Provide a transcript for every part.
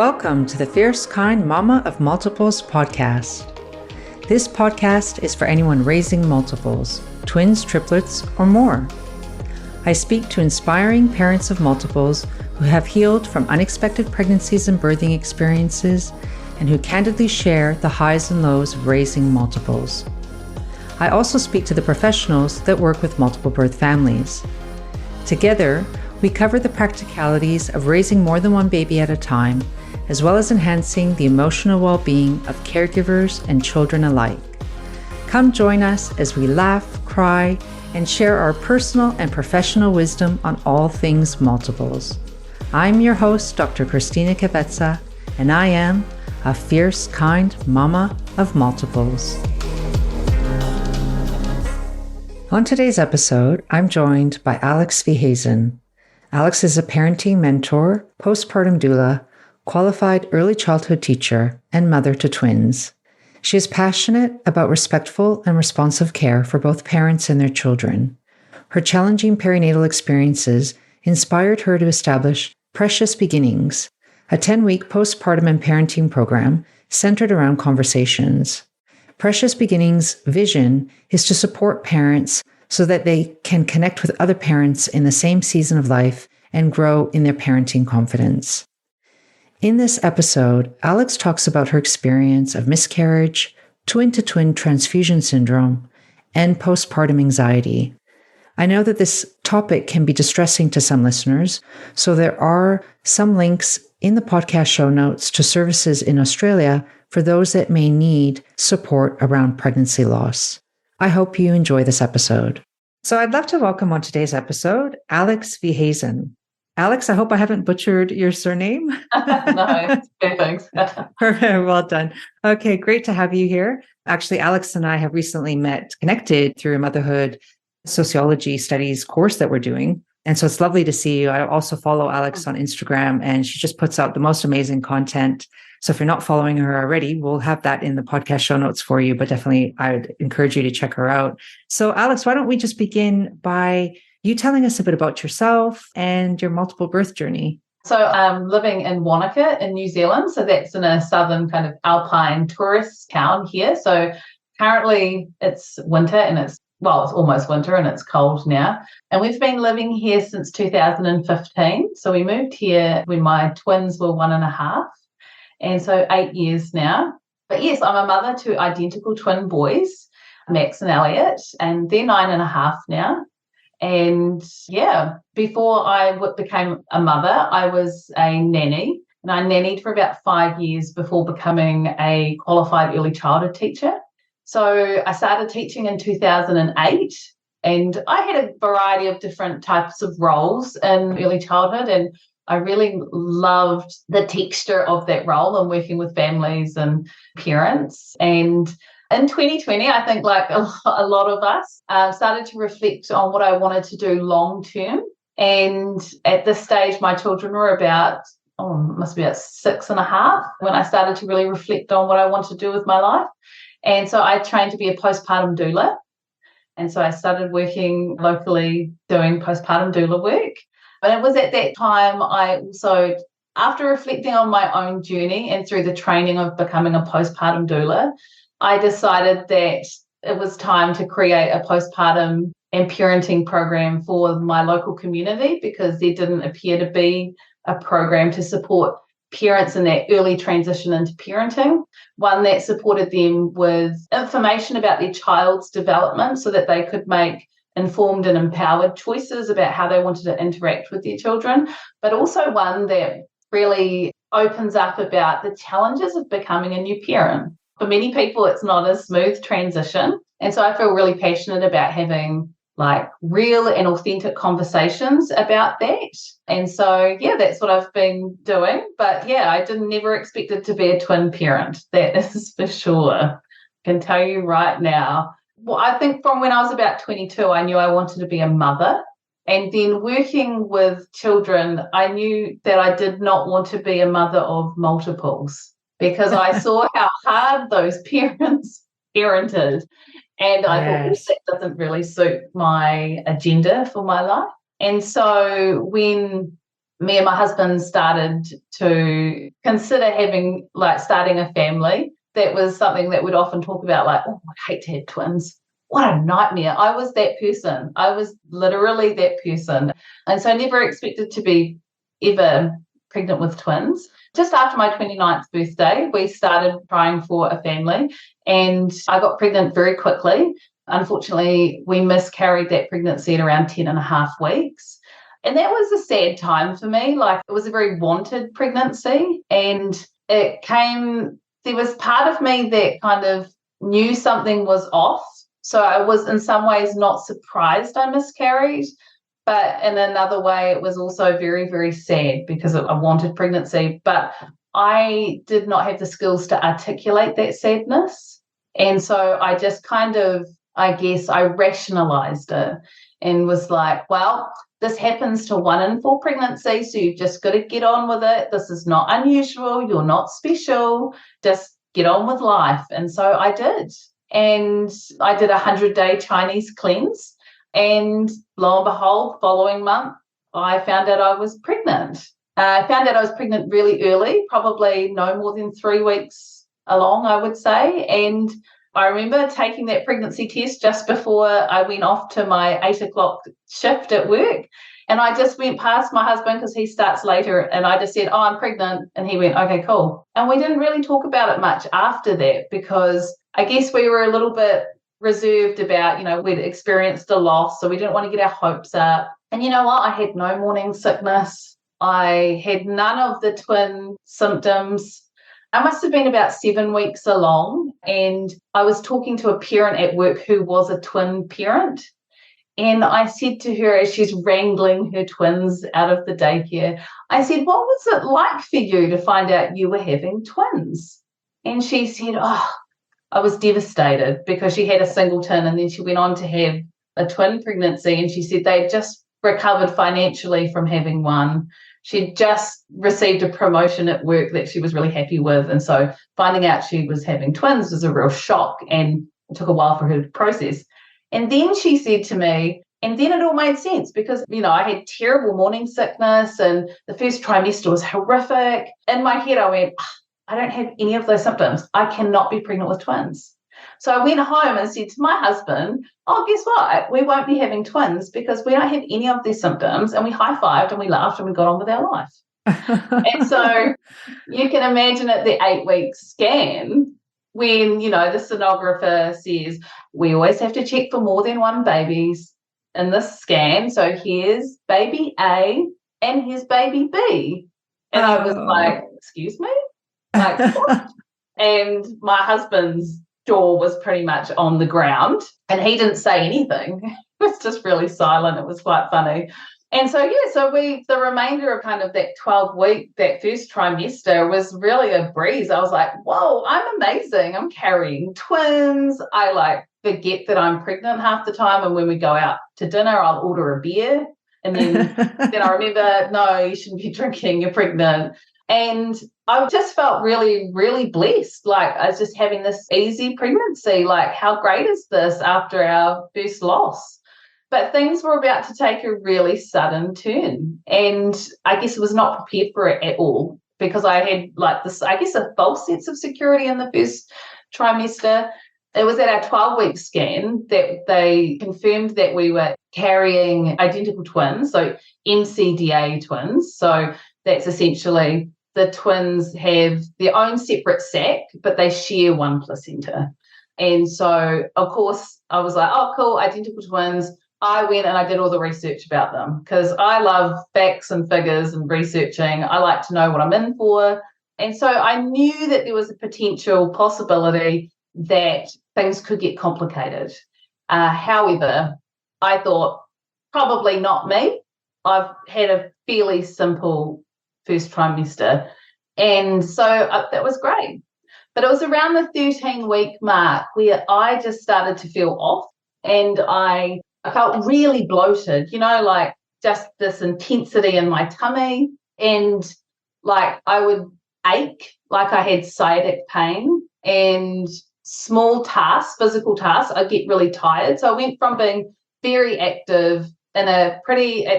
Welcome to the Fierce Kind Mama of Multiples podcast. This podcast is for anyone raising multiples, twins, triplets, or more. I speak to inspiring parents of multiples who have healed from unexpected pregnancies and birthing experiences and who candidly share the highs and lows of raising multiples. I also speak to the professionals that work with multiple birth families. Together, we cover the practicalities of raising more than one baby at a time, as well as enhancing the emotional well-being of caregivers and children alike. Come join us as we laugh, cry, and share our personal and professional wisdom on all things multiples. I'm your host, Dr. Christina Kavetsa, and I am a fierce, kind mama of multiples. On today's episode, I'm joined by Alex Weehuizen. Alex is a parenting mentor, postpartum doula, qualified early childhood teacher, and mother to twins. She is passionate about respectful and responsive care for both parents and their children. Her challenging perinatal experiences inspired her to establish Precious Beginnings, a 10-week postpartum and parenting program centered around conversations. Precious Beginnings' vision is to support parents so that they can connect with other parents in the same season of life and grow in their parenting confidence. In this episode, Alex talks about her experience of miscarriage, twin-to-twin transfusion syndrome, and postpartum anxiety. I know that this topic can be distressing to some listeners, so there are some links in the podcast show notes to services in Australia for those that may need support around pregnancy loss. I hope you enjoy this episode. So I'd love to welcome on today's episode, Alex Weehuizen. Alex, I hope I haven't butchered your surname. No, okay, thanks. Perfect. Well done. Okay, great to have you here. Actually, Alex and I have recently connected through a motherhood sociology studies course that we're doing. And so it's lovely to see you. I also follow Alex on Instagram, and she just puts out the most amazing content. So if you're not following her already, we'll have that in the podcast show notes for you, but definitely I would encourage you to check her out. So Alex, why don't we just begin by you telling us a bit about yourself and your multiple birth journey? So I'm living in Wanaka in New Zealand. So that's in a southern kind of alpine tourist town here. So currently it's winter and it's almost winter and it's cold now. And we've been living here since 2015. So we moved here when my twins were 1.5. And so 8 years now. But yes, I'm a mother to identical twin boys, Max and Elliot, and they're 9.5 now. And yeah, before I became a mother, I was a nanny, and I nannied for about 5 years before becoming a qualified early childhood teacher. So I started teaching in 2008, and I had a variety of different types of roles in early childhood, and I really loved the texture of that role and working with families and parents. And in 2020, I think like a lot of us started to reflect on what I wanted to do long term. And at this stage, my children were about 6.5 when I started to really reflect on what I wanted to do with my life. And so I trained to be a postpartum doula. And so I started working locally doing postpartum doula work. But it was at that time I also, after reflecting on my own journey and through the training of becoming a postpartum doula, I decided that it was time to create a postpartum and parenting program for my local community because there didn't appear to be a program to support parents in that early transition into parenting, one that supported them with information about their child's development so that they could make informed and empowered choices about how they wanted to interact with their children, but also one that really opens up about the challenges of becoming a new parent. For many people, it's not a smooth transition. And so I feel really passionate about having like real and authentic conversations about that. And so, yeah, that's what I've been doing. But yeah, I never expected to be a twin parent. That is for sure. I can tell you right now. Well, I think from when I was about 22, I knew I wanted to be a mother. And then working with children, I knew that I did not want to be a mother of multiples because I saw how hard those parents parented. And I thought, that doesn't really suit my agenda for my life. And so when me and my husband started to consider starting a family, that was something that we'd often talk about, like, oh, I'd hate to have twins. What a nightmare. I was that person. I was literally that person. And so I never expected to be ever pregnant with twins. Just after my 29th birthday, we started trying for a family, and I got pregnant very quickly. Unfortunately, we miscarried that pregnancy at around 10 and a half weeks. And that was a sad time for me. Like, it was a very wanted pregnancy, and there was part of me that kind of knew something was off. So I was in some ways not surprised I miscarried, but in another way, it was also very, very sad because I wanted pregnancy, but I did not have the skills to articulate that sadness. And so I just kind of, I guess, I rationalized it and was like, well, this happens to 1 in 4 pregnancies, so you've just got to get on with it. This is not unusual. You're not special. Just get on with life. And so I did. And I did a 100-day Chinese cleanse. And lo and behold, following month, I found out I was pregnant. I found out I was pregnant really early, probably no more than 3 weeks along, I would say. And I remember taking that pregnancy test just before I went off to my 8 o'clock shift at work. And I just went past my husband because he starts later. And I just said, oh, I'm pregnant. And he went, okay, cool. And we didn't really talk about it much after that, because I guess we were a little bit reserved about, we'd experienced a loss, so we didn't want to get our hopes up. And you know what? I had no morning sickness. I had none of the twin symptoms. I must have been about 7 weeks along, and I was talking to a parent at work who was a twin parent. And I said to her, as she's wrangling her twins out of the daycare, I said, what was it like for you to find out you were having twins? And she said, oh, I was devastated, because she had a singleton and then she went on to have a twin pregnancy. And she said they'd just recovered financially from having one. She'd just received a promotion at work that she was really happy with. And so finding out she was having twins was a real shock, and it took a while for her to process. And then she said to me, and then it all made sense, because, I had terrible morning sickness and the first trimester was horrific. In my head, I went, I don't have any of those symptoms. I cannot be pregnant with twins. So I went home and said to my husband, oh, guess what? We won't be having twins because we don't have any of these symptoms. And we high-fived and we laughed and we got on with our life. And so you can imagine at the 8-week scan, when, the sonographer says, we always have to check for more than one babies in this scan. So here's baby A and here's baby B. And I was like, excuse me? Like, what? And my husband's jaw was pretty much on the ground, and he didn't say anything. He was just really silent. It was quite funny. And so, the remainder of kind of that 12-week, that first trimester was really a breeze. I was like, whoa, I'm amazing. I'm carrying twins. I forget that I'm pregnant half the time. And when we go out to dinner, I'll order a beer. And then I remember, no, you shouldn't be drinking. You're pregnant. And I just felt really, really blessed. Like, I was just having this easy pregnancy. Like, how great is this after our first loss? But things were about to take a really sudden turn. And I guess I was not prepared for it at all, because I had a false sense of security in the first trimester. It was at our 12-week scan that they confirmed that we were carrying identical twins, so MCDA twins. So that's essentially the twins have their own separate sac, but they share one placenta. And so, of course, I was like, oh, cool, identical twins. I went and I did all the research about them, because I love facts and figures and researching. I like to know what I'm in for. And so I knew that there was a potential possibility that things could get complicated. However, I thought, probably not me. I've had a fairly simple first trimester. And so that was great. But it was around the 13-week mark where I just started to feel off, and I felt really bloated, like just this intensity in my tummy, and like I would ache, like I had sciatic pain, and small tasks, physical tasks, I'd get really tired. So I went from being very active at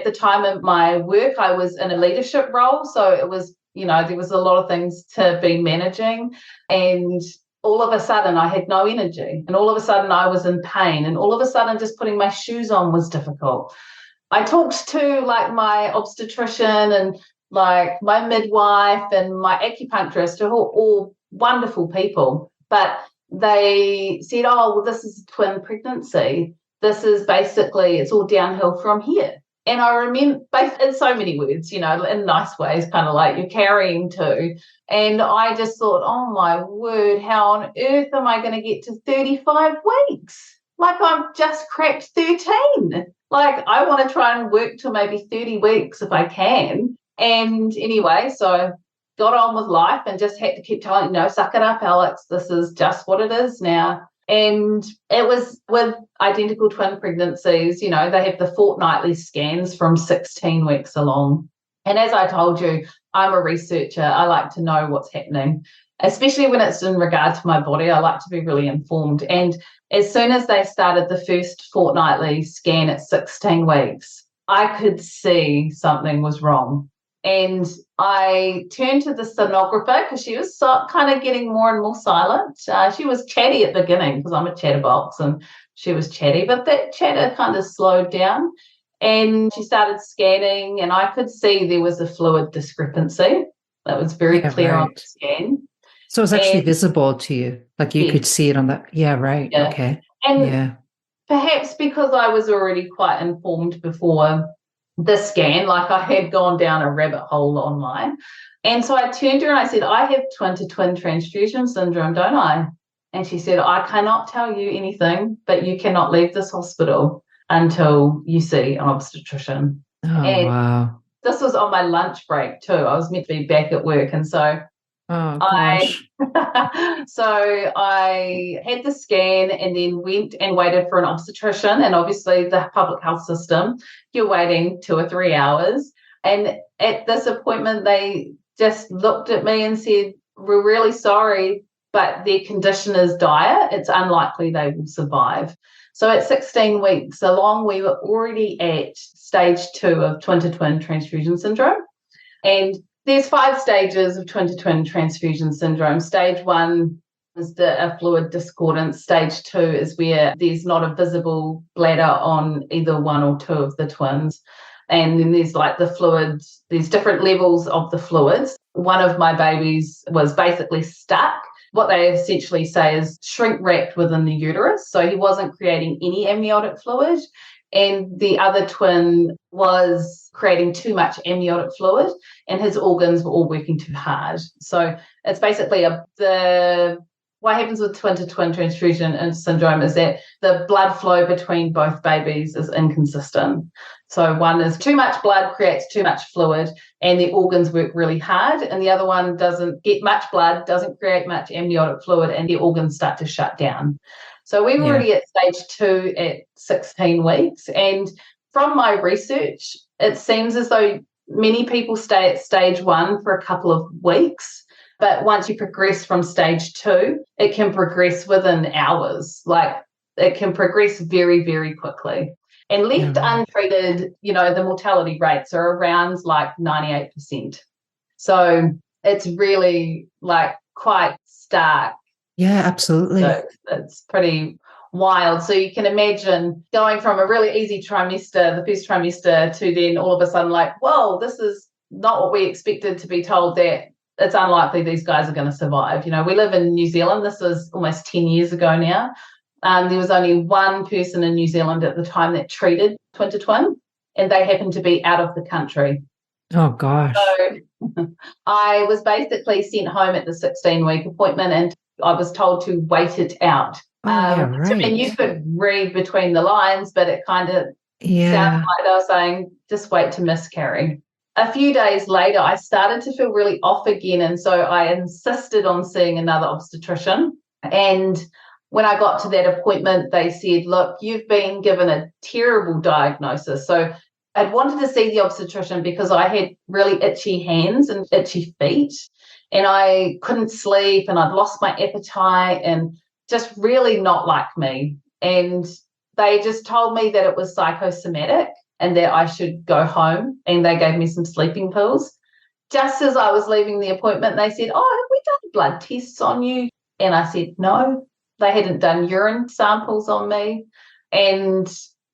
the time of my work, I was in a leadership role. So it was, there was a lot of things to be managing. And all of a sudden I had no energy. And all of a sudden I was in pain. And all of a sudden just putting my shoes on was difficult. I talked to like my obstetrician and like my midwife and my acupuncturist, who are all wonderful people. But they said, oh, well, this is a twin pregnancy. This is basically, it's all downhill from here. And I remember, in so many words, in nice ways, kind of like you're carrying two. And I just thought, oh my word, how on earth am I going to get to 35 weeks? Like I've just cracked 13. Like I want to try and work to maybe 30 weeks if I can. And anyway, so got on with life and just had to keep telling, suck it up, Alex. This is just what it is now. And it was with identical twin pregnancies, they have the fortnightly scans from 16 weeks along. And as I told you, I'm a researcher. I like to know what's happening, especially when it's in regard to my body. I like to be really informed. And as soon as they started the first fortnightly scan at 16 weeks, I could see something was wrong. And I turned to the sonographer because she was kind of getting more and more silent. She was chatty at the beginning because I'm a chatterbox and she was chatty, but that chatter kind of slowed down. And she started scanning and I could see there was a fluid discrepancy. That was very clear on the scan. So it was actually visible to you, like you could see it on that. Yeah, right. Yeah. Okay. And perhaps because I was already quite informed before the scan, like I had gone down a rabbit hole online. And so I turned to her and I said, I have twin-to-twin transfusion syndrome, don't I? And she said, I cannot tell you anything, but you cannot leave this hospital until you see an obstetrician. Oh, and wow. This was on my lunch break too. I was meant to be back at work. And so I had the scan and then went and waited for an obstetrician. And obviously the public health system, you're waiting 2 or 3 hours. And at this appointment, they just looked at me and said, we're really sorry, but their condition is dire. It's unlikely they will survive. So at 16 weeks along, we were already at stage 2 of twin-to-twin transfusion syndrome. And there's 5 stages of twin-to-twin transfusion syndrome. Stage 1 is a fluid discordance. Stage 2 is where there's not a visible bladder on either one or two of the twins. And then there's like the fluids, there's different levels of the fluids. One of my babies was basically stuck. What they essentially say is shrink-wrapped within the uterus. So he wasn't creating any amniotic fluid. And the other twin was creating too much amniotic fluid and his organs were all working too hard. So it's basically what happens with twin-to-twin transfusion syndrome is that the blood flow between both babies is inconsistent. So one is too much blood creates too much fluid and the organs work really hard, and the other one doesn't get much blood, doesn't create much amniotic fluid, and the organs start to shut down. So we were already at stage 2 at 16 weeks. And from my research, it seems as though many people stay at stage 1 for a couple of weeks. But once you progress from stage 2, it can progress within hours. Like it can progress very, very quickly. And left untreated, the mortality rates are around like 98%. So it's really like quite stark. Yeah, absolutely. So it's pretty wild. So you can imagine going from a really easy trimester, the first trimester, to then all of a sudden like, whoa, this is not what we expected, to be told that it's unlikely these guys are going to survive. We live in New Zealand. This was almost 10 years ago now. There was only one person in New Zealand at the time that treated twin-to-twin, and they happened to be out of the country. Oh, gosh. So I was basically sent home at the 16-week appointment, and I was told to wait it out. And you could read between the lines, but it kind of sounded like they were saying, just wait to miscarry. A few days later, I started to feel really off again, and so I insisted on seeing another obstetrician. And when I got to that appointment, they said, look, you've been given a terrible diagnosis. So I'd wanted to see the obstetrician because I had really itchy hands and itchy feet, and I couldn't sleep, and I'd lost my appetite, and just really not like me. And they just told me that it was psychosomatic, and that I should go home, and they gave me some sleeping pills. Just as I was leaving the appointment, they said, "Oh, have we done blood tests on you?" And I said, "No." They hadn't done urine samples on me. And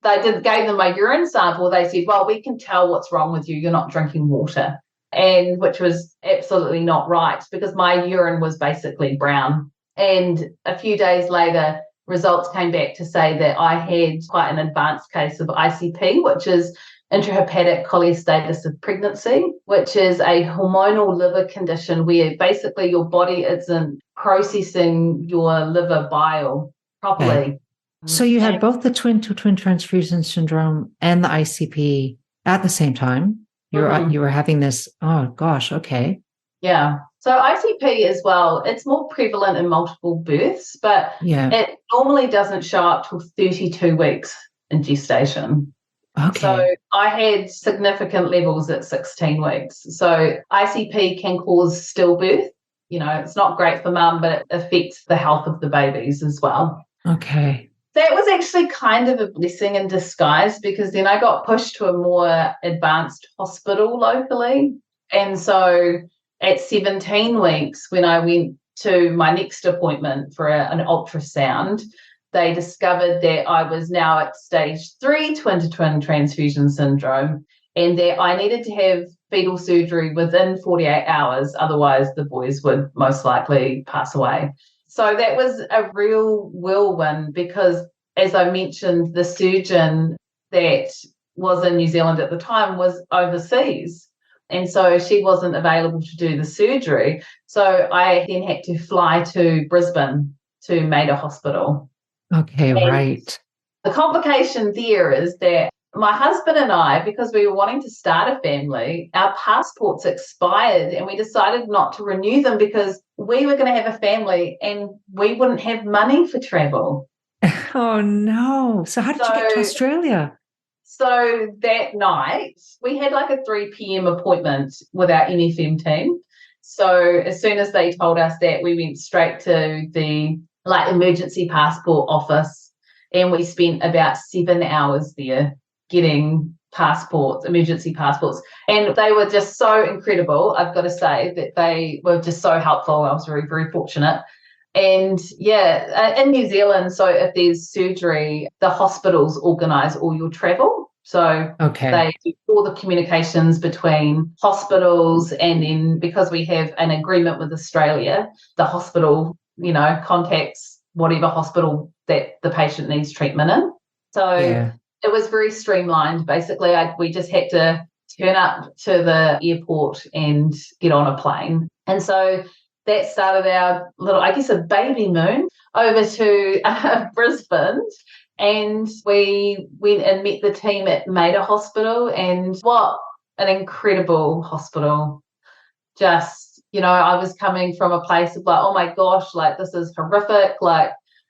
gave them my urine sample. They said, "Well, we can tell what's wrong with you. You're not drinking water." And which was absolutely not right, because my urine was basically brown. And a few days later, results came back to say that I had quite an advanced case of ICP, which is intrahepatic cholestasis of pregnancy, which is a hormonal liver condition where basically your body isn't processing your liver bile properly. Okay. So you had both the twin-to-twin transfusion syndrome and the ICP at the same time. You were having this. Oh gosh. Okay. Yeah. So ICP as well, it's more prevalent in multiple births, but it normally doesn't show up till 32 weeks in gestation. Okay. So I had significant levels at 16 weeks. So ICP can cause stillbirth. It's not great for mum, but it affects the health of the babies as well. Okay. That was actually kind of a blessing in disguise, because then I got pushed to a more advanced hospital locally. And so at 17 weeks, when I went to my next appointment for an ultrasound, they discovered that I was now at stage 3 twin-to-twin transfusion syndrome, and that I needed to have fetal surgery within 48 hours. Otherwise, the boys would most likely pass away. So that was a real whirlwind, because, as I mentioned, the surgeon that was in New Zealand at the time was overseas. And so she wasn't available to do the surgery. So I then had to fly to Brisbane to Mater Hospital. Okay, and right. The complication there is that my husband and I, because we were wanting to start a family, our passports expired, and we decided not to renew them because we were going to have a family and we wouldn't have money for travel. Oh, no. So how did you get to Australia? So that night, we had like a 3 p.m. appointment with our NFM team. So as soon as they told us that, we went straight to the emergency passport office, and we spent about 7 hours there getting emergency passports. And they were just so incredible. I've got to say that they were just so helpful. I was very, very fortunate. And in New Zealand, so if there's surgery, the hospitals organise all your travel. So they do all the communications between hospitals, and then because we have an agreement with Australia, the hospital, contacts whatever hospital that the patient needs treatment in. So it was very streamlined. Basically, we just had to turn up to the airport and get on a plane. And so that started our little, a baby moon over to Brisbane. And we went and met the team at Mater Hospital, and what an incredible hospital. Just, I was coming from a place of oh my gosh, this is horrific,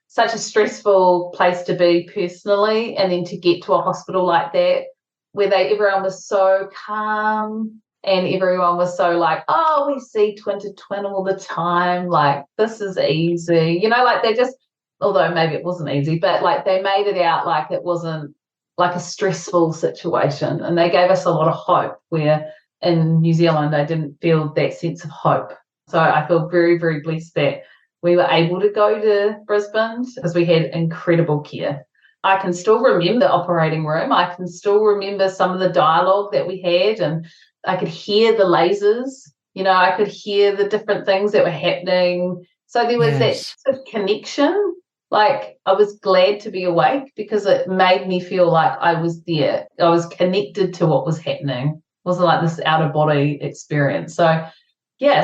such a stressful place to be personally. And then to get to a hospital like that, where everyone was so calm, and everyone was so oh, we see twin-to-twin all the time. This is easy. They just, although maybe it wasn't easy, but they made it out like it wasn't a stressful situation. And they gave us a lot of hope, where in New Zealand, I didn't feel that sense of hope. So I feel very, very blessed that we were able to go to Brisbane, because we had incredible care. I can still remember the operating room. I can still remember some of the dialogue that we had, and I could hear the lasers. I could hear the different things that were happening. So there was that sort of connection. I was glad to be awake, because it made me feel like I was there. I was connected to what was happening. It wasn't this out-of-body experience. So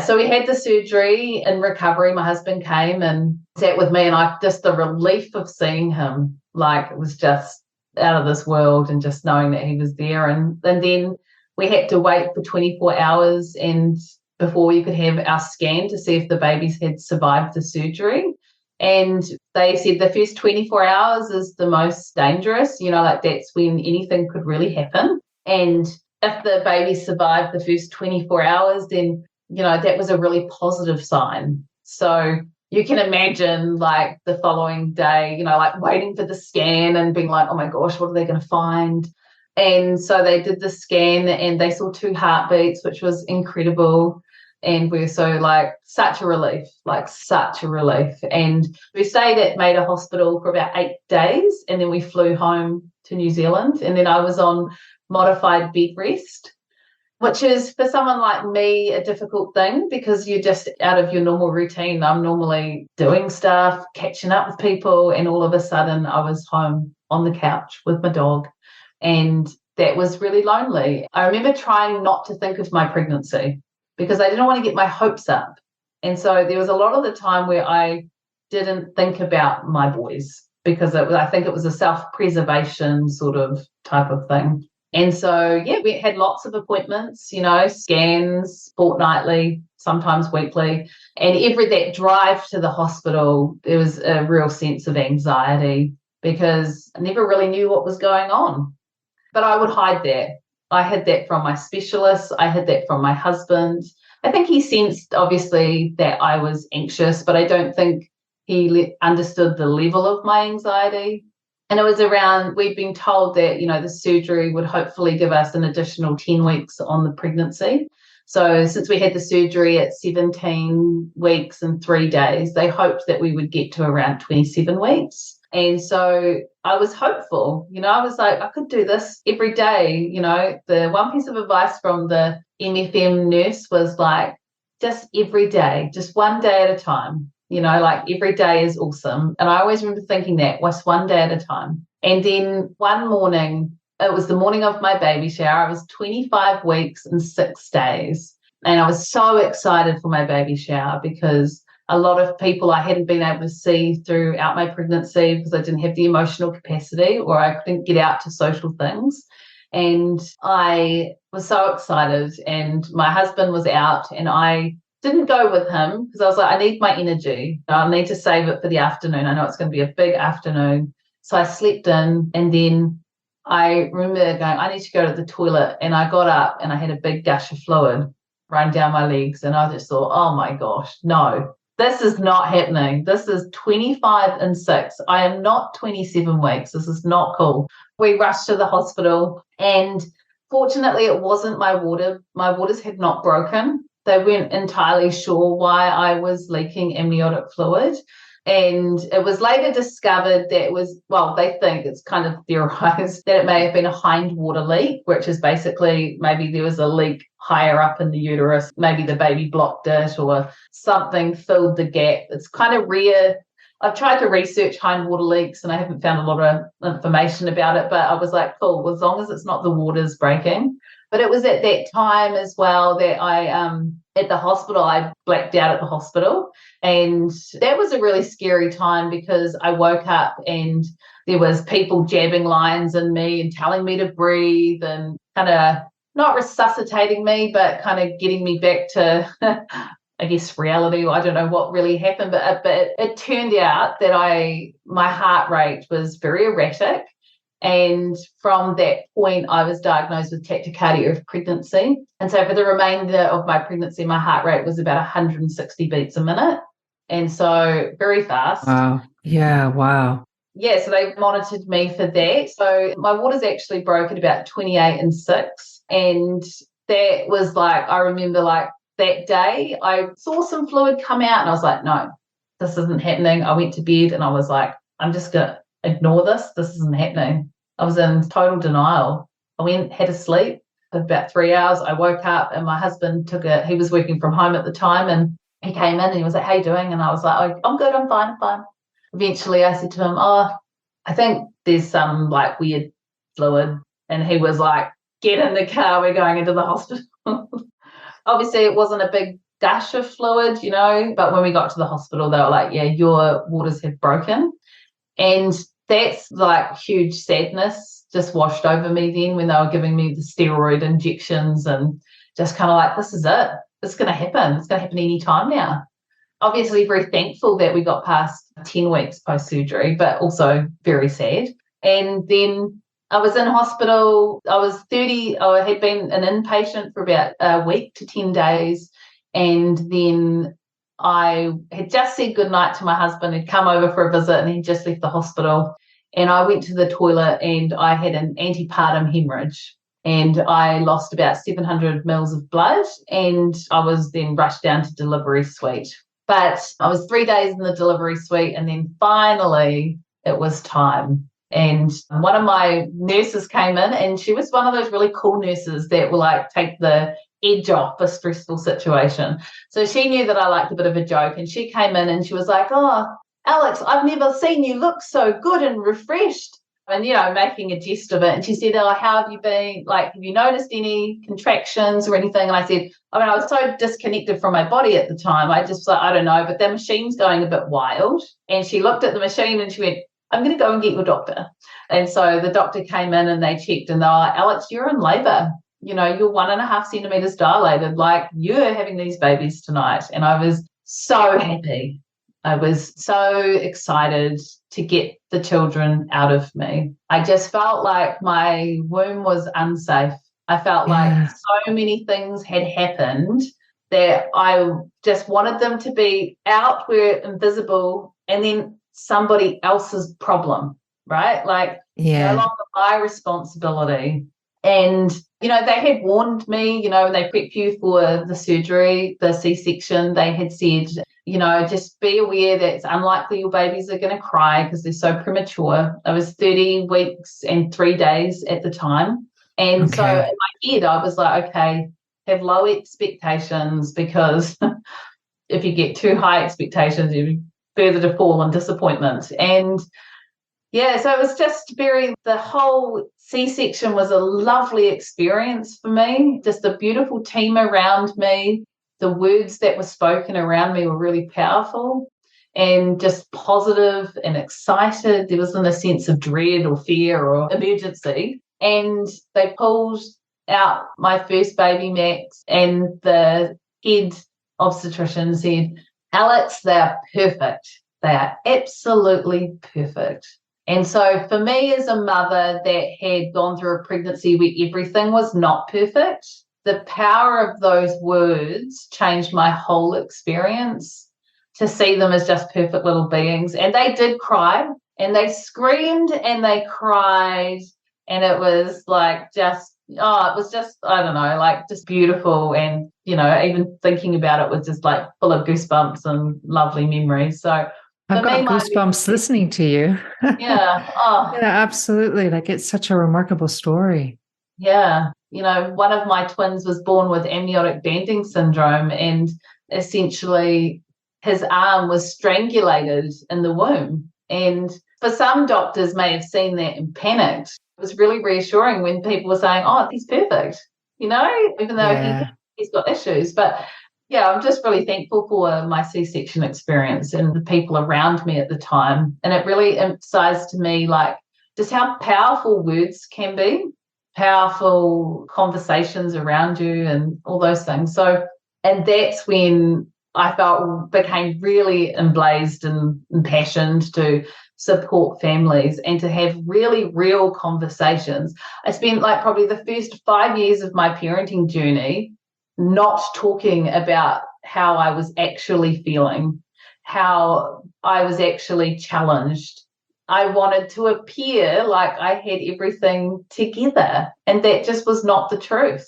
so we had the surgery in recovery. My husband came and sat with me, and just the relief of seeing him, it was just out of this world, and just knowing that he was there. And then we had to wait for 24 hours and before we could have our scan to see if the babies had survived the surgery. And they said the first 24 hours is the most dangerous, that's when anything could really happen. And if the baby survived the first 24 hours, then that was a really positive sign. So you can imagine the following day, waiting for the scan and being oh my gosh, what are they going to find? And so they did the scan and they saw 2 heartbeats, which was incredible. And we were so such a relief, such a relief. And we stayed at Mater Hospital for about 8 days, and then we flew home to New Zealand. And then I was on modified bed rest, which is for someone like me a difficult thing because you're just out of your normal routine. I'm normally doing stuff, catching up with people, and all of a sudden I was home on the couch with my dog, and that was really lonely. I remember trying not to think of my pregnancy because I didn't want to get my hopes up. And so there was a lot of the time where I didn't think about my boys because I think it was a self-preservation sort of type of thing. And so, yeah, we had lots of appointments, scans fortnightly, sometimes weekly. And that drive to the hospital, there was a real sense of anxiety because I never really knew what was going on. But I would hide that. I had that from my specialist. I had that from my husband. I think he sensed, obviously, that I was anxious, but I don't think he understood the level of my anxiety. And it was around, we'd been told that, the surgery would hopefully give us an additional 10 weeks on the pregnancy. So since we had the surgery at 17 weeks and 3 days, they hoped that we would get to around 27 weeks. And so I was hopeful, I was like, I could do this every day. The one piece of advice from the MFM nurse was just every day, just one day at a time. Every day is awesome. And I always remember thinking that was one day at a time. And then one morning, it was the morning of my baby shower. I was 25 weeks and 6 days. And I was so excited for my baby shower because a lot of people I hadn't been able to see throughout my pregnancy because I didn't have the emotional capacity or I couldn't get out to social things. And I was so excited. And my husband was out and I didn't go with him because I was like, I need my energy. I need to save it for the afternoon. I know it's going to be a big afternoon. So I slept in and then I remember going, I need to go to the toilet. And I got up and I had a big gush of fluid running down my legs. And I just thought, oh my gosh, no, this is not happening. This is 25 and 6. I am not 27 weeks. This is not cool. We rushed to the hospital and fortunately it wasn't my water. My waters had not broken. They weren't entirely sure why I was leaking amniotic fluid. And it was later discovered that they think it's kind of theorized that it may have been a hind water leak, which is basically maybe there was a leak higher up in the uterus. Maybe the baby blocked it or something filled the gap. It's kind of rare. I've tried to research hind water leaks and I haven't found a lot of information about it, but I was like, cool, as long as it's not the waters breaking. But it was at that time as well that I, at the hospital, I blacked out at the hospital. And that was a really scary time because I woke up and there was people jabbing lines in me and telling me to breathe and kind of not resuscitating me, but kind of getting me back to, I guess, reality. I don't know what really happened, but it turned out that my heart rate was very erratic. And from that point, I was diagnosed with tachycardia of pregnancy. And so for the remainder of my pregnancy, my heart rate was about 160 beats a minute. And so very fast. Wow. Yeah. Wow. Yeah. So they monitored me for that. So my waters actually broke at about 28 and 6. And that was I remember that day I saw some fluid come out and I was like, no, this isn't happening. I went to bed and I was like, I'm just going to ignore this. This isn't happening. I was in total denial. I had a sleep for about 3 hours. I woke up and my husband he was working from home at the time and he came in and he was like, how you doing? And I was like, oh, I'm good, I'm fine, I'm fine. Eventually I said to him, oh, I think there's some weird fluid. And he was like, get in the car, we're going into the hospital. Obviously it wasn't a big gush of fluid, but when we got to the hospital, they were like, yeah, your waters have broken. And that's huge sadness just washed over me then when they were giving me the steroid injections and just kind of this is it. It's going to happen. It's going to happen any time now. Obviously very thankful that we got past 10 weeks post-surgery, but also very sad. And then I was in hospital. I was 30. I had been an inpatient for about a week to 10 days. And then I had just said goodnight to my husband. He'd come over for a visit and he'd just left the hospital. and I went to the toilet and I had an antepartum hemorrhage, and I lost about 700 mils of blood, and I was then rushed down to delivery suite. But I was 3 days in the delivery suite, and then finally it was time. And one of my nurses came in, and she was one of those really cool nurses that will like take the edge off a stressful situation. So she knew that I liked a bit of a joke, and she came in and she was like, "Oh, Alex, I've never seen you look so good and refreshed." And, making a jest of it. And she said, "Oh, how have you been? Like, have you noticed any contractions or anything?" And I said, I was so disconnected from my body at the time. I just like, I don't know, but the machine's going a bit wild. And she looked at the machine and she went, "I'm going to go and get your doctor." And so the doctor came in and they checked, and they're like, "Alex, you're in labor. You're 1.5 centimeters dilated. Like, you're having these babies tonight." And I was so happy. I was so excited to get the children out of me. I just felt like my womb was unsafe. I felt like so many things had happened that I just wanted them to be out where invisible, and then somebody else's problem, right? Like, no longer my responsibility. And, they had warned me, when they prep you for the surgery, the C-section, they had said, just be aware that it's unlikely your babies are going to cry because they're so premature. I was 30 weeks and 3 days at the time. And so in my head, I was like, okay, have low expectations, because if you get too high expectations, you're further to fall in disappointment. And so it was just the whole C-section was a lovely experience for me, just a beautiful team around me. The words that were spoken around me were really powerful and just positive and excited. There wasn't a sense of dread or fear or emergency. And they pulled out my first baby, Max, and the head obstetrician said, "Alex, they're perfect. They are absolutely perfect." And so for me, as a mother that had gone through a pregnancy where everything was not perfect, the power of those words changed my whole experience, to see them as just perfect little beings. And they did cry, and they screamed, and they cried. And it was like it was just, I don't know, like just beautiful. And, even thinking about it was just like full of goosebumps and lovely memories. So I've got goosebumps listening to you. Yeah. Oh. Yeah, absolutely. Like, it's such a remarkable story. Yeah. One of my twins was born with amniotic banding syndrome, and essentially his arm was strangulated in the womb. And for some doctors may have seen that and panicked. It was really reassuring when people were saying, "Oh, he's perfect," even though he's got issues. But I'm just really thankful for my C-section experience and the people around me at the time. And it really emphasized to me, like, just how powerful words can be, powerful conversations around you and all those things. So, and that's when I became really emblazed and impassioned to support families and to have really real conversations. I spent like probably the first 5 years of my parenting journey not talking about how I was actually feeling, how I was actually challenged. I wanted to appear like I had everything together, and that just was not the truth.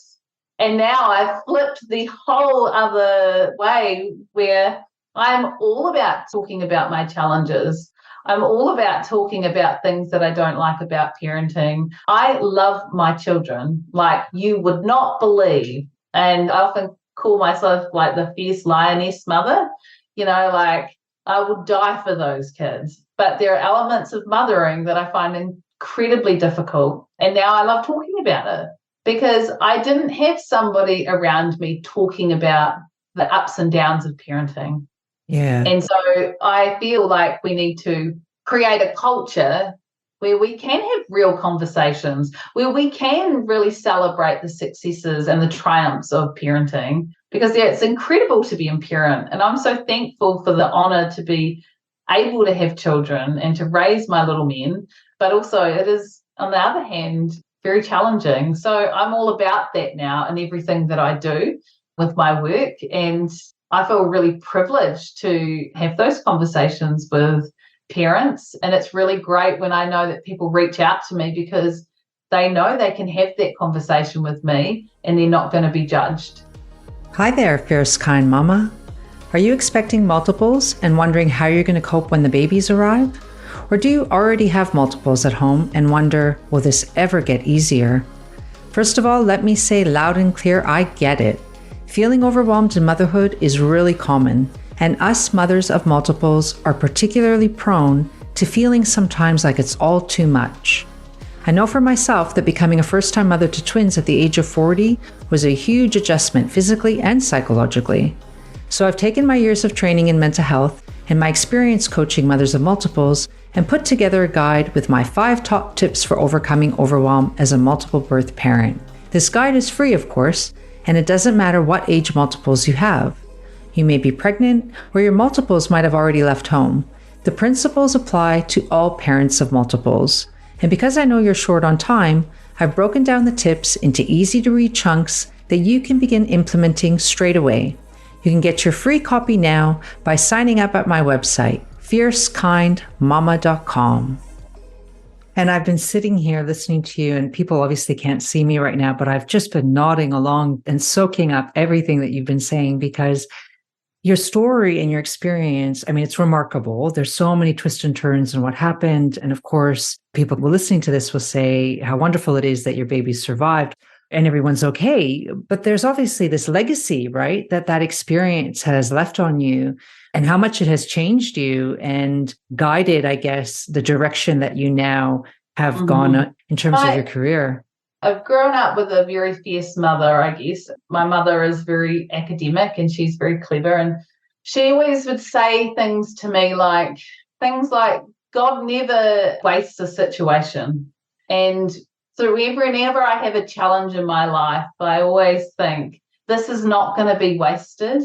And now I've flipped the whole other way, where I'm all about talking about my challenges. I'm all about talking about things that I don't like about parenting. I love my children like you would not believe. And I often call myself like the fierce lioness mother, like I would die for those kids. But there are elements of mothering that I find incredibly difficult. And now I love talking about it, because I didn't have somebody around me talking about the ups and downs of parenting. Yeah. And so I feel like we need to create a culture where we can have real conversations, where we can really celebrate the successes and the triumphs of parenting, because it's incredible to be a parent. And I'm so thankful for the honor to be able to have children and to raise my little men. But also it is, on the other hand, very challenging. So I'm all about that now in everything that I do with my work. And I feel really privileged to have those conversations with parents. And it's really great when I know that people reach out to me because they know they can have that conversation with me and they're not going to be judged. Hi there, fierce kind mama. Are you expecting multiples and wondering how you're going to cope when the babies arrive? Or do you already have multiples at home and wonder, will this ever get easier? First of all, let me say loud and clear, I get it. Feeling overwhelmed in motherhood is really common, and us mothers of multiples are particularly prone to feeling sometimes like it's all too much. I know for myself that becoming a first-time mother to twins at the age of 40 was a huge adjustment physically and psychologically. So I've taken my years of training in mental health and my experience coaching mothers of multiples and put together a guide with my 5 top tips for overcoming overwhelm as a multiple birth parent. This guide is free, of course, and it doesn't matter what age multiples you have. You may be pregnant, or your multiples might have already left home. The principles apply to all parents of multiples. And because I know you're short on time, I've broken down the tips into easy-to-read chunks that you can begin implementing straight away. You can get your free copy now by signing up at my website, fiercekindmama.com. And I've been sitting here listening to you, and people obviously can't see me right now, but I've just been nodding along and soaking up everything that you've been saying, because your story and your experience, I mean, it's remarkable. There's so many twists and turns in what happened. And of course, people listening to this will say how wonderful it is that your baby survived and everyone's okay. But there's obviously this legacy, right? That experience has left on you, and how much it has changed you and guided, I guess, the direction that you now have gone in terms of your career. I've grown up with a very fierce mother, I guess. My mother is very academic and she's very clever. And she always would say things to me like, God never wastes a situation. And so whenever I have a challenge in my life, I always think, this is not going to be wasted.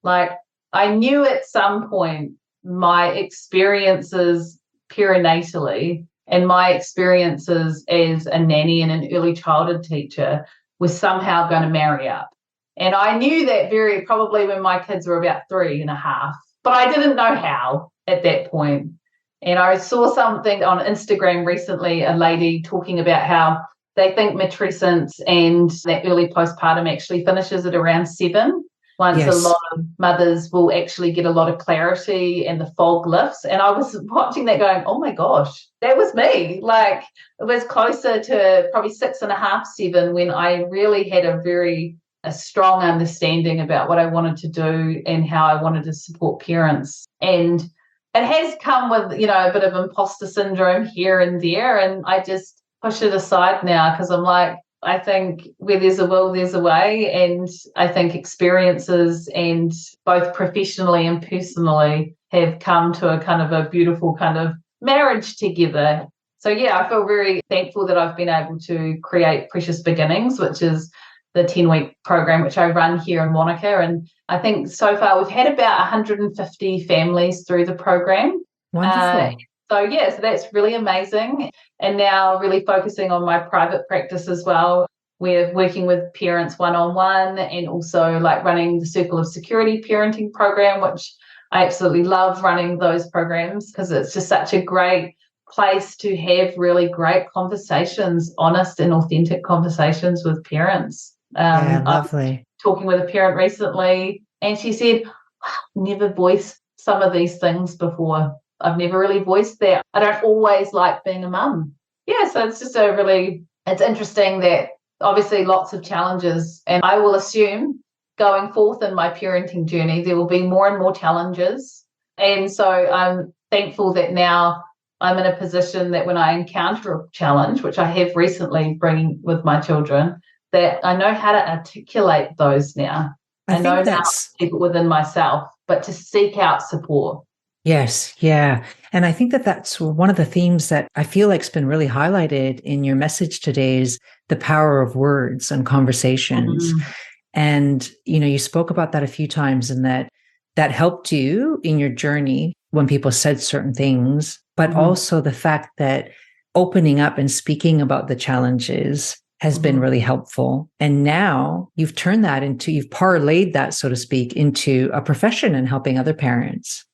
Like, I knew at some point my experiences perinatally and my experiences as a nanny and an early childhood teacher was somehow going to marry up. And I knew that probably when my kids were about 3.5, but I didn't know how at that point. And I saw something on Instagram recently, a lady talking about how they think matrescence and that early postpartum actually finishes at around 7. Once a lot of mothers will actually get a lot of clarity and the fog lifts. And I was watching that going, oh my gosh, that was me. Like, it was closer to probably 6.5, 7, when I really had a strong understanding about what I wanted to do and how I wanted to support parents. And it has come with, a bit of imposter syndrome here and there. And I just push it aside now because I'm like, I think where there's a will, there's a way. And I think experiences, and both professionally and personally, have come to a kind of a beautiful kind of marriage together. So, yeah, I feel very thankful that I've been able to create Precious Beginnings, which is the 10-week program which I run here in Wanaka. And I think so far we've had about 150 families through the program. Wonderful. So that's really amazing. And now really focusing on my private practice as well. We're working with parents one-on-one, and also like running the Circle of Security parenting program, which I absolutely love running those programs because it's just such a great place to have really great conversations, honest and authentic conversations with parents. Lovely. I was talking with a parent recently, and she said, never voiced some of these things before. I've never really voiced that. I don't always like being a mum. Yeah, so it's just it's interesting that obviously lots of challenges, and I will assume going forth in my parenting journey, there will be more and more challenges. And so I'm thankful that now I'm in a position that when I encounter a challenge, which I have recently bringing with my children, that I know how to articulate those now. I know now to keep it within myself, but to seek out support. Yes. Yeah. And I think that's one of the themes that I feel like's been really highlighted in your message today is the power of words and conversations. And, you spoke about that a few times, and that helped you in your journey when people said certain things, but also the fact that opening up and speaking about the challenges has been really helpful. And now you've turned that you've parlayed that, so to speak, into a profession and helping other parents.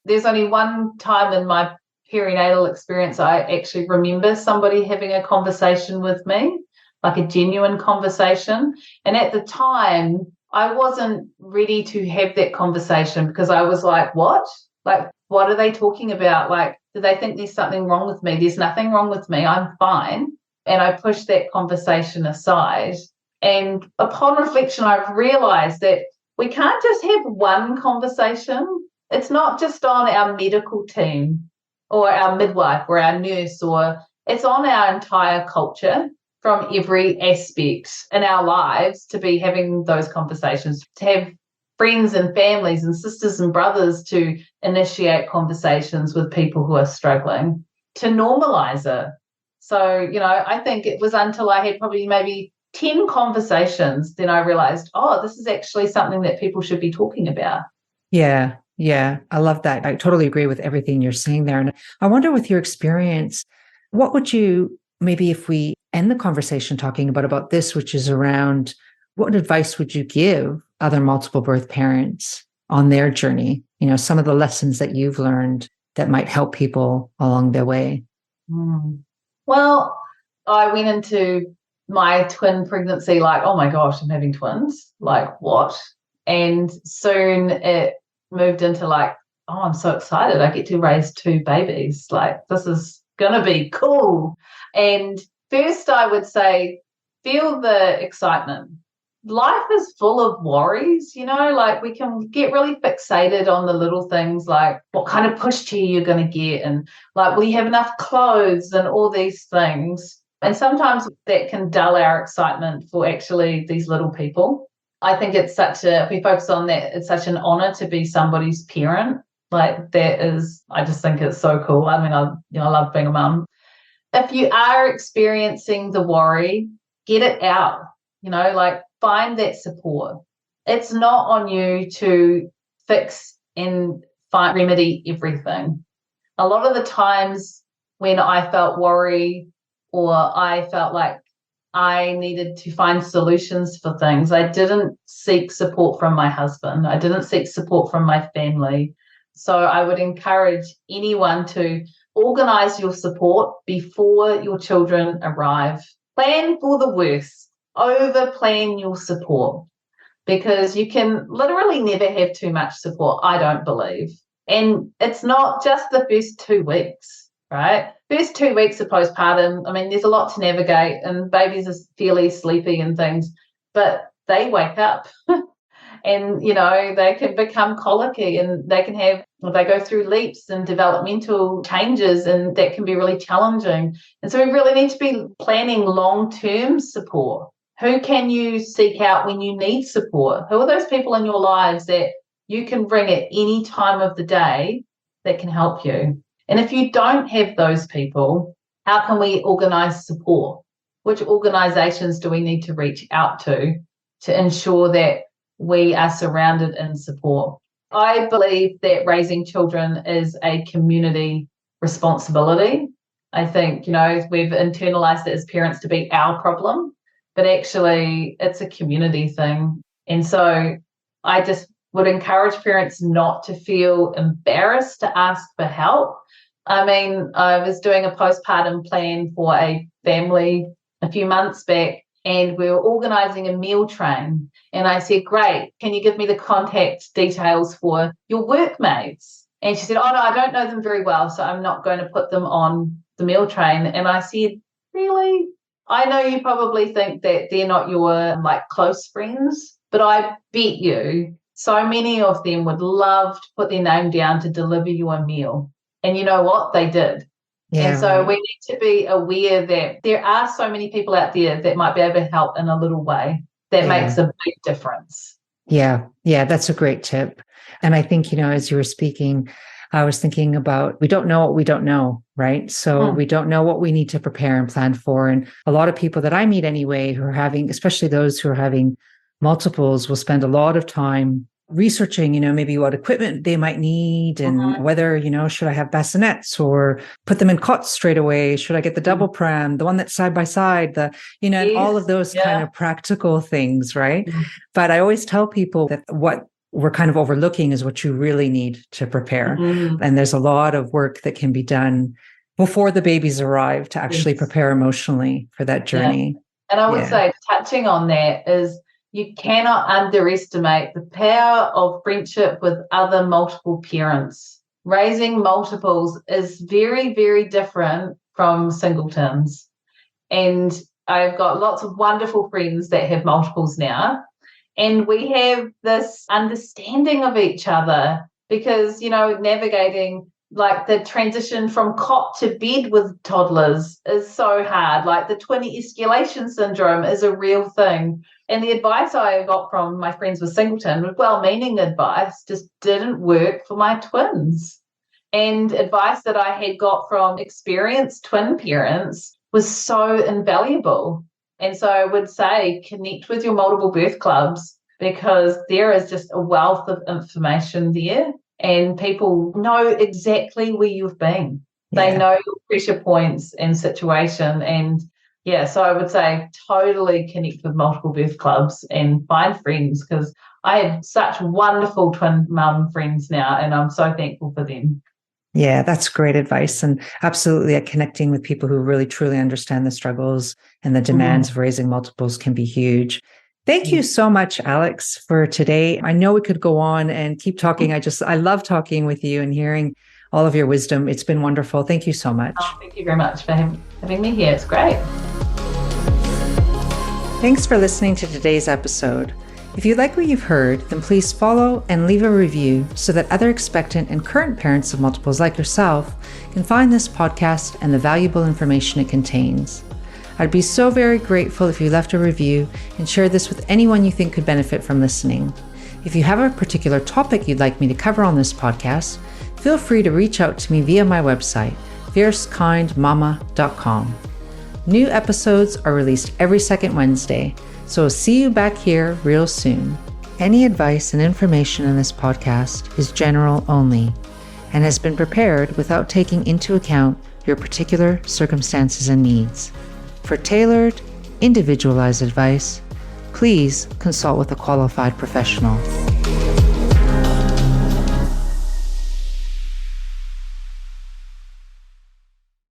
There's only one time in my perinatal experience I actually remember somebody having a conversation with me, like a genuine conversation. And at the time, I wasn't ready to have that conversation because I was like, what? Like, what are they talking about? Like, do they think there's something wrong with me? There's nothing wrong with me. I'm fine. And I pushed that conversation aside. And upon reflection, I've realized that we can't just have one conversation. It's not just on our medical team or our midwife or our nurse, or it's on our entire culture from every aspect in our lives to be having those conversations, to have friends and families and sisters and brothers to initiate conversations with people who are struggling, to normalize it. So, I think it was until I had probably maybe 10 conversations, then I realized, oh, this is actually something that people should be talking about. Yeah. Yeah. I love that. I totally agree with everything you're saying there. And I wonder, with your experience, what would you, maybe if we end the conversation talking about this, which is around, what advice would you give other multiple birth parents on their journey? Some of the lessons that you've learned that might help people along their way. Well, I went into my twin pregnancy like, oh my gosh, I'm having twins. Like, what? And soon it moved into like, oh, I'm so excited. I get to raise 2 babies. Like, this is going to be cool. And first, I would say, feel the excitement. Life is full of worries, like we can get really fixated on the little things, like what kind of pushchair you're going to get, and like, will you have enough clothes, and all these things. And sometimes that can dull our excitement for actually these little people. I think it's if we focus on that, it's such an honor to be somebody's parent. Like, that is, I just think it's so cool. I mean, I love being a mum. If you are experiencing the worry, get it out, like, find that support. It's not on you to fix and remedy everything. A lot of the times when I felt worry, or I felt like I needed to find solutions for things, I didn't seek support from my husband. I didn't seek support from my family. So I would encourage anyone to organize your support before your children arrive. Plan for the worst. Over plan your support, because you can literally never have too much support, I don't believe. And it's not just the first 2 weeks, right? First 2 weeks of postpartum, I mean, there's a lot to navigate, and babies are fairly sleepy and things, but they wake up and, they can become colicky, and they go through leaps and developmental changes, and that can be really challenging. And so we really need to be planning long-term support. Who can you seek out when you need support? Who are those people in your lives that you can bring at any time of the day that can help you? And if you don't have those people, how can we organize support? Which organizations do we need to reach out to ensure that we are surrounded in support? I believe that raising children is a community responsibility. I think, we've internalized it as parents to be our problem, but actually it's a community thing. And so I just would encourage parents not to feel embarrassed to ask for help. I mean, I was doing a postpartum plan for a family a few months back, and we were organising a meal train. And I said, great, can you give me the contact details for your workmates? And she said, oh, no, I don't know them very well, so I'm not going to put them on the meal train. And I said, really? I know you probably think that they're not your close friends, but I bet you so many of them would love to put their name down to deliver you a meal. And you know what? They did. Yeah, and so we need to be aware that there are so many people out there that might be able to help in a little way that makes a big difference. Yeah. Yeah. That's a great tip. And I think, as you were speaking, I was thinking about, we don't know what we don't know, right? So we don't know what we need to prepare and plan for. And a lot of people that I meet anyway, who are having, especially those who are having multiples, will spend a lot of time researching, maybe what equipment they might need, and whether, should I have bassinets or put them in cots straight away? Should I get the double pram, the one that's side by side, and all of those kind of practical things, right? But I always tell people that what we're kind of overlooking is what you really need to prepare. Mm-hmm. And there's a lot of work that can be done before the babies arrive to actually prepare emotionally for that journey. Yeah. And I would say, touching on that, is you cannot underestimate the power of friendship with other multiple parents. Raising multiples is very, very different from singletons. And I've got lots of wonderful friends that have multiples now. And we have this understanding of each other because, navigating like the transition from cot to bed with toddlers is so hard. Like the twin escalation syndrome is a real thing. And the advice I got from my friends with singleton was well-meaning advice, just didn't work for my twins. And advice that I had got from experienced twin parents was so invaluable. And so I would say connect with your multiple birth clubs because there is just a wealth of information there and people know exactly where you've been. They know your pressure points and situation. And so I would say totally connect with multiple birth clubs and find friends because I have such wonderful twin mum friends now and I'm so thankful for them. Yeah, that's great advice. And absolutely, connecting with people who really truly understand the struggles and the demands of raising multiples can be huge. Thank you so much, Alex, for today. I know we could go on and keep talking. I love talking with you and hearing all of your wisdom. It's been wonderful. Thank you so much. Oh, thank you very much for having me here. It's great. Thanks for listening to today's episode. If you like what you've heard, then please follow and leave a review so that other expectant and current parents of multiples like yourself can find this podcast and the valuable information it contains. I'd be so very grateful if you left a review and shared this with anyone you think could benefit from listening. If you have a particular topic you'd like me to cover on this podcast, feel free to reach out to me via my website, fiercekindmama.com. New episodes are released every second Wednesday, so I'll see you back here real soon. Any advice and information in this podcast is general only and has been prepared without taking into account your particular circumstances and needs. For tailored, individualized advice, please consult with a qualified professional.